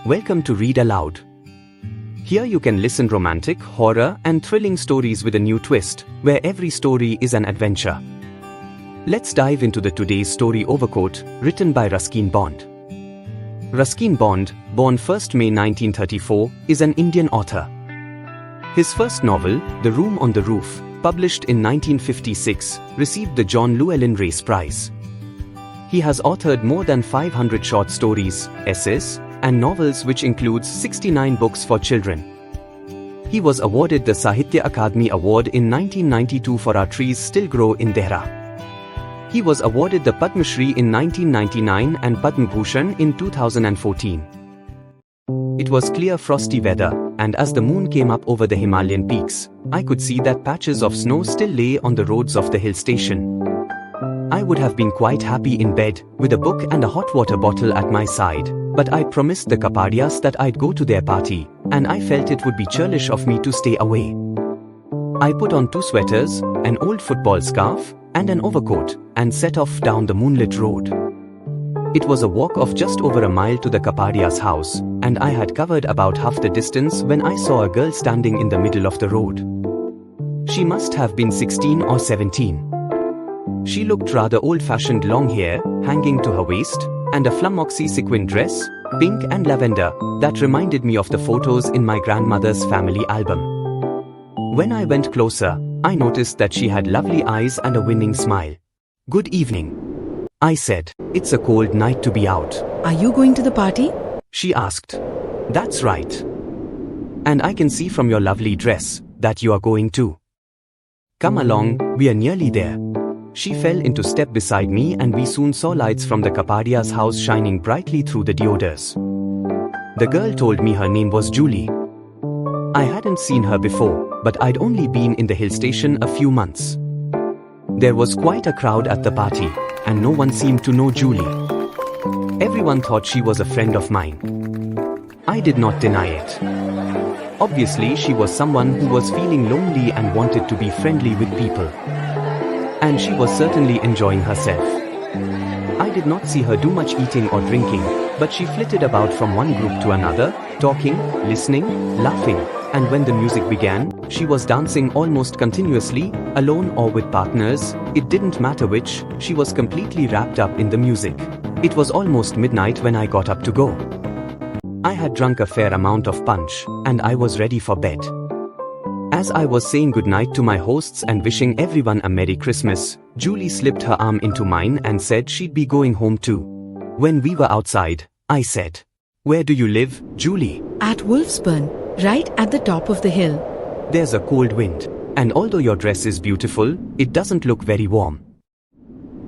Welcome to Read Aloud. Here you can listen romantic, horror, and thrilling stories with a new twist, where every story is an adventure. Let's dive into today's story Overcoat, written by Ruskin Bond. Ruskin Bond, born 1st May 1934, is an Indian author. His first novel, The Room on the Roof, published in 1956, received the John Llewellyn Race Prize. He has authored more than 500 short stories, essays, and novels which includes 69 books for children. He was awarded the Sahitya Akademi Award in 1992 for Our Trees Still Grow in Dehra. He was awarded the Padma Shri in 1999 and Padma Bhushan in 2014. It was clear frosty weather, and as the moon came up over the Himalayan peaks, I could see that patches of snow still lay on the roads of the hill station. I would have been quite happy in bed, with a book and a hot water bottle at my side, but I promised the Kapadias that I'd go to their party, and I felt it would be churlish of me to stay away. I put on 2 sweaters, an old football scarf, and an overcoat, and set off down the moonlit road. It was a walk of just over a mile to the Kapadia's house, and I had covered about half the distance when I saw a girl standing in the middle of the road. She must have been 16 or 17. She looked rather old-fashioned, long hair, hanging to her waist, and a flumoxy sequin dress, pink and lavender, that reminded me of the photos in my grandmother's family album. When I went closer, I noticed that she had lovely eyes and a winning smile. "Good evening," I said. "It's a cold night to be out." "Are you going to the party?" she asked. "That's right. And I can see from your lovely dress that you are going too. Come along, we are nearly there." She fell into step beside me and we soon saw lights from the Kapadia's house shining brightly through the deodars. The girl told me her name was Julie. I hadn't seen her before, but I'd only been in the hill station a few months. There was quite a crowd at the party, and no one seemed to know Julie. Everyone thought she was a friend of mine. I did not deny it. Obviously, she was someone who was feeling lonely and wanted to be friendly with people. And she was certainly enjoying herself. I did not see her do much eating or drinking, but she flitted about from one group to another, talking, listening, laughing, and when the music began, she was dancing almost continuously, alone or with partners, it didn't matter which, she was completely wrapped up in the music. It was almost midnight when I got up to go. I had drunk a fair amount of punch, and I was ready for bed. As I was saying goodnight to my hosts and wishing everyone a Merry Christmas, Julie slipped her arm into mine and said she'd be going home too. When we were outside, I said, "Where do you live, Julie?" "At Wolfsburn, right at the top of the hill." "There's a cold wind, and although your dress is beautiful, it doesn't look very warm.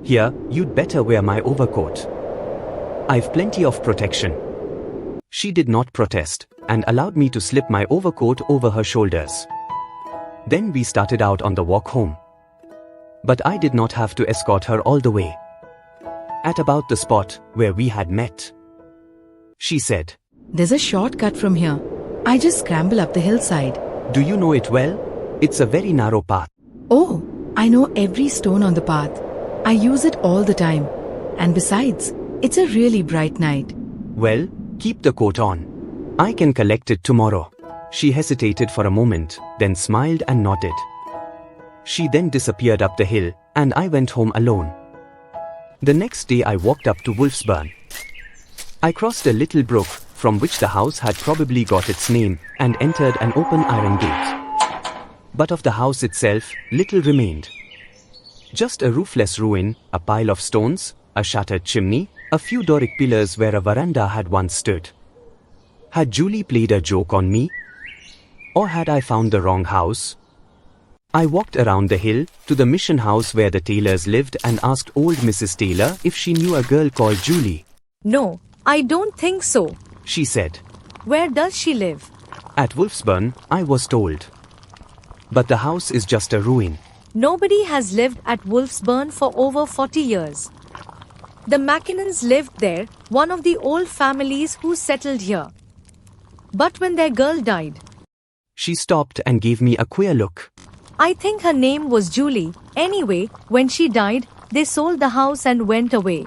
Here, you'd better wear my overcoat. I've plenty of protection." She did not protest, and allowed me to slip my overcoat over her shoulders. Then we started out on the walk home. But I did not have to escort her all the way. At about the spot where we had met, she said, "There's a shortcut from here. I just scramble up the hillside." "Do you know it well? It's a very narrow path." "Oh, I know every stone on the path. I use it all the time. And besides, it's a really bright night." "Well, keep the coat on. I can collect it tomorrow." She hesitated for a moment, then smiled and nodded. She then disappeared up the hill, and I went home alone. The next day I walked up to Wolfsburn. I crossed a little brook, from which the house had probably got its name, and entered an open iron gate. But of the house itself, little remained. Just a roofless ruin, a pile of stones, a shattered chimney, a few Doric pillars where a veranda had once stood. Had Julie played a joke on me? Or had I found the wrong house? I walked around the hill, to the mission house where the Taylors lived and asked old Mrs. Taylor if she knew a girl called Julie. "No, I don't think so," she said. "Where does she live?" "At Wolfsburn," I was told. "But the house is just a ruin." "Nobody has lived at Wolfsburn for over 40 years. The Mackinnons lived there, one of the old families who settled here. But when their girl died..." She stopped and gave me a queer look. "I think her name was Julie. Anyway, when she died, they sold the house and went away.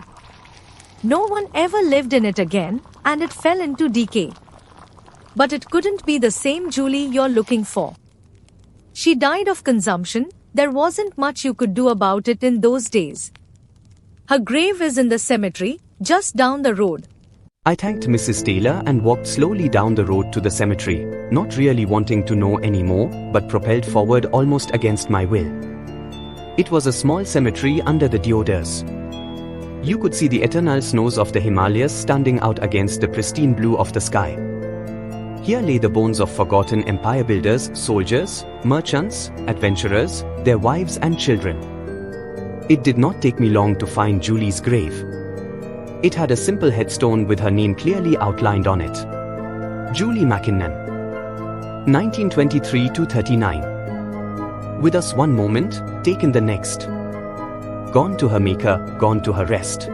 No one ever lived in it again, and it fell into decay." but it couldn't be the same Julie you're looking for. She died of consumption. There wasn't much you could do about it in those days. Her grave is in the cemetery, just down the road. I thanked Mrs. Taylor and walked slowly down the road to the cemetery, not really wanting to know any more, but propelled forward almost against my will. It was a small cemetery under the deodars. You could see the eternal snows of the Himalayas standing out against the pristine blue of the sky. Here lay the bones of forgotten empire builders, soldiers, merchants, adventurers, their wives and children. It did not take me long to find Julie's grave. It had a simple headstone with her name clearly outlined on it. Julie Mackinnon. 1923 to 39. With us one moment, taken the next. Gone to her maker, gone to her rest.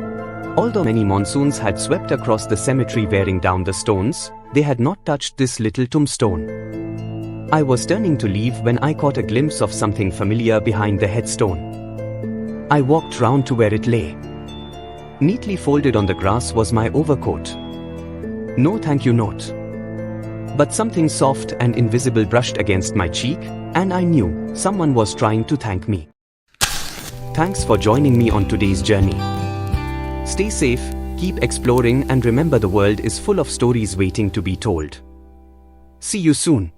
Although many monsoons had swept across the cemetery wearing down the stones, they had not touched this little tombstone. I was turning to leave when I caught a glimpse of something familiar behind the headstone. I walked round to where it lay. Neatly folded on the grass was my overcoat. No thank you note. But something soft and invisible brushed against my cheek, and I knew someone was trying to thank me. Thanks for joining me on today's journey. Stay safe, keep exploring, and remember the world is full of stories waiting to be told. See you soon.